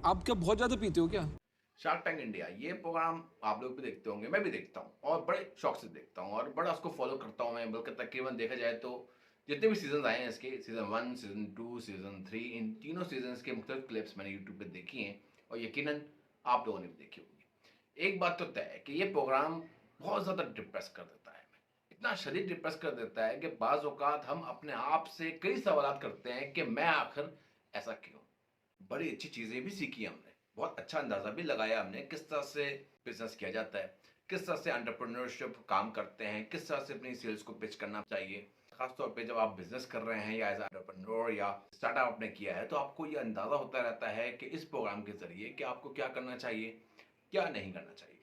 आप क्या बहुत ज़्यादा पीते हो क्या? शार्क टैंक इंडिया ये प्रोग्राम आप लोग भी देखते होंगे, मैं भी देखता हूँ और बड़े शौक से देखता हूँ और बड़ा उसको फॉलो करता हूँ मैं। बल्कि तकरीबन देखा जाए तो जितने भी सीजन आए हैं इसके, सीजन 1, सीजन 2, सीजन 3, इन तीनों सीजन के मुख्तलिफ क्लिप्स मैंने यूट्यूब पे देखी हैं और यकीनन आप लोगों ने भी देखी होगी। एक बात तो तय है कि ये प्रोग्राम बहुत ज़्यादा डिप्रेस कर देता है हमें, इतना शदीद डिप्रेस कर देता है कि बाज़ औक़ात हम अपने आप से कई सवालात करते हैं कि मैं आखिर ऐसा क्यों। बड़ी अच्छी चीज़ें भी सीखी हमने, बहुत अच्छा अंदाज़ा भी लगाया हमने किस तरह से बिज़नेस किया जाता है, किस तरह से एंटरप्रेन्योरशिप काम करते हैं, किस तरह से अपनी सेल्स को पिच करना चाहिए। ख़ास तौर पे जब आप बिज़नेस कर रहे हैं या एज़ एंटरप्रेन्योर या स्टार्टअप आपने किया है, तो आपको ये अंदाज़ा होता रहता है कि इस प्रोग्राम के ज़रिए कि आपको क्या करना चाहिए, क्या नहीं करना चाहिए।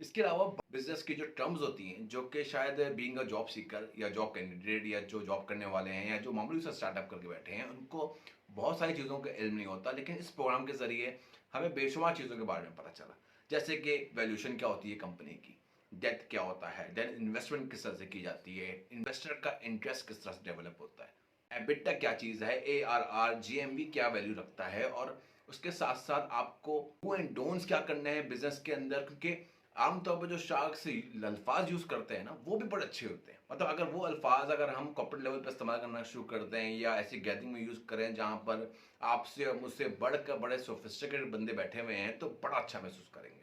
इसके अलावा बिज़नेस की जो टर्म्स होती हैं, जो कि शायद बीइंग अ जॉब सीकर या जॉब कैंडिडेट या जो जॉब करने वाले हैं या जो मामूली सा स्टार्टअप करके बैठे हैं, उनको बहुत सारी चीज़ों का इल्म नहीं होता। लेकिन इस प्रोग्राम के ज़रिए हमें बेशुमार चीज़ों के बारे में पता चला। जैसे कि वैल्यूएशन क्या होती है कंपनी की, डेट क्या होता है, देन इन्वेस्टमेंट किस तरह से की जाती है, इन्वेस्टर का इंटरेस्ट किस तरह से डेवलप होता है, एबिटा क्या चीज़ है, एआरआर, जीएमवी क्या वैल्यू रखता है, और उसके साथ-साथ आपको डू एंड डोंट्स क्या करने हैं बिज़नेस के अंदर। क्योंकि आमतौर पर जो शार्क से अल्फाज यूज़ करते हैं ना, वो भी बड़े अच्छे होते हैं। मतलब अगर वो अल्फाज अगर हम कॉर्पोरेट लेवल पे इस्तेमाल करना शुरू कर दें या ऐसी गैदरिंग में यूज़ करें जहाँ पर आपसे और मुझसे बढ़कर बड़े सोफिस्टिकेटेड बंदे बैठे हुए हैं, तो बड़ा अच्छा महसूस करेंगे।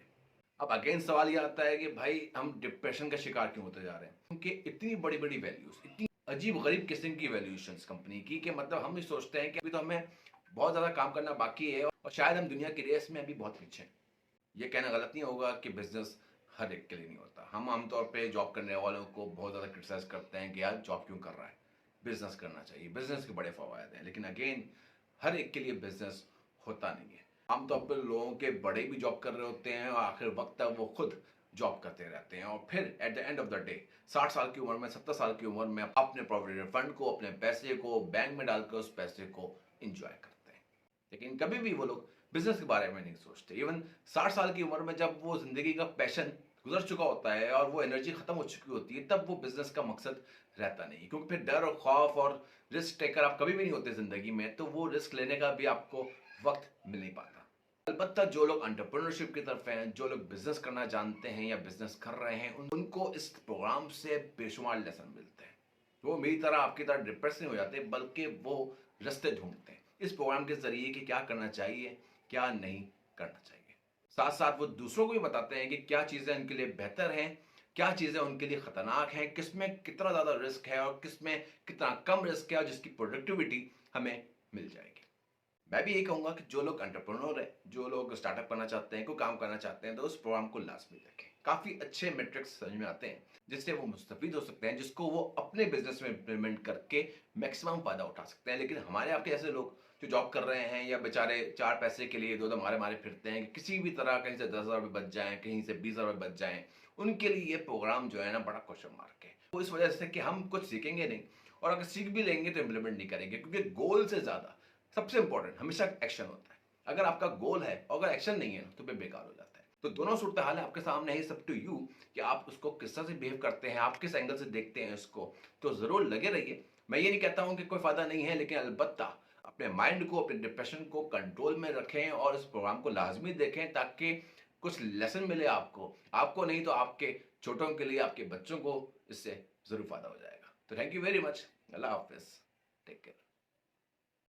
अब अगेन सवाल ये आता है कि भाई हम डिप्रेशन का शिकार क्यों होते जा रहे हैं? क्योंकि इतनी बड़ी-बड़ी वैल्यूज़, इतनी अजीब-गरीब किस्म की वैल्यूएशंस कंपनी की, कि मतलब हम ये सोचते हैं कि अभी तो हमें बहुत ज़्यादा काम करना बाकी है और शायद हम दुनिया की रेस में अभी बहुत पीछे हैं। ये कहना गलत नहीं होगा कि बिज़नेस हर एक के लिए नहीं होता। हम आमतौर पे जॉब करने वालों को बहुत ज़्यादा क्रिटिसाइज़ करते हैं कि यार जॉब क्यों कर रहा है? बिज़नेस करना चाहिए, बिज़नेस के बड़े फ़वायद हैं। लेकिन अगेन हर एक के लिए बिज़नेस होता नहीं है। आमतौर पर लोगों के बड़े भी जॉब कर रहे होते हैं और आखिर वक़्त तक वो खुद जॉब करते रहते हैं और फिर at the end of the day 60 साल की उम्र में, 70 साल की उम्र में अपने प्रोविडेंट फंड को, अपने पैसे को बैंक में डालकर उस पैसे को एन्जॉय करते हैं। लेकिन कभी भी वो लोग बिजनेस के बारे में नहीं सोचते। इवन 60 साल की उम्र में जब वो जिंदगी का पैशन गुजर चुका होता है और वो एनर्जी खत्म हो चुकी होती है, तब वो बिजनेस का मकसद रहता नहीं। क्योंकि फिर डर और खौफ और रिस्क टेकर आप कभी भी नहीं होते जिंदगी में, तो वो रिस्क लेने का भी आपको वक्त मिल नहीं पाता। अलबत्ता जो लोग एंटरप्रेन्योरशिप की तरफ हैं, जो लोग बिजनेस करना जानते हैं या बिजनेस कर रहे हैं, उनको इस प्रोग्राम से बेशुमार लेसन मिलते हैं। वो मेरी तरह आपकी तरह डिप्रेस नहीं हो जाते, बल्कि वो रास्ते ढूंढते हैं इस प्रोग्राम के जरिए कि क्या करना चाहिए, क्या नहीं करना चाहिए। साथ साथ वो दूसरों को भी बताते हैं कि क्या चीज़ें उनके लिए बेहतर हैं, क्या चीज़ें उनके लिए खतरनाक हैं, किसमें कितना ज़्यादा रिस्क है और किसमें कितना कम रिस्क है और जिसकी प्रोडक्टिविटी हमें मिल जाएगी। मैं भी यही कहूँगा कि जो लोग एंटरप्रेन्योर हैं, जो लोग स्टार्टअप करना चाहते हैं, कोई काम करना चाहते हैं, तो उस प्रोग्राम को लाज़मी देखें। काफ़ी अच्छे मेट्रिक्स समझ में आते हैं, जिससे वो मुस्तफ़ीद हो सकते हैं, जिसको वो अपने बिज़नेस में इम्प्लीमेंट करके मैक्सिमम फ़ायदा उठा सकते हैं। लेकिन हमारे आपके ऐसे लोग जो जॉब कर रहे हैं या बेचारे 4 पैसे के लिए इधर-उधर मारे-मारे फिरते हैं कि किसी भी तरह कहीं से 10,000 रुपए बच जाएँ, कहीं से 20,000 रुपए बच जाएँ, उनके लिए ये प्रोग्राम जो है ना बड़ा क्वेश्चन मार्क है। वो इस वजह से कि हम कुछ सीखेंगे नहीं और अगर सीख भी लेंगे तो इम्प्लीमेंट नहीं करेंगे, क्योंकि गोल से ज़्यादा सबसे इंपॉर्टेंट हमेशा एक्शन होता है। अगर आपका गोल है और अगर एक्शन नहीं है तो फिर बेकार हो जाता है। तो दोनों सूरत हाल आपके सामने है, सब टू यू कि आप उसको किस तरह से बिहेव करते हैं, आप किस एंगल से देखते हैं इसको। तो ज़रूर लगे रहिए। मैं ये नहीं कहता हूँ कि कोई फ़ायदा नहीं है, लेकिन अलबत्ता अपने माइंड को, अपने डिप्रेशन को कंट्रोल में रखें और इस प्रोग्राम को लाज़मी देखें, ताकि कुछ लेसन मिले आपको। आपको नहीं तो आपके छोटों के लिए, आपके बच्चों को इससे ज़रूर फ़ायदा हो जाएगा। तो थैंक यू वेरी मच। अल्लाह हाफ़िज़। Take care.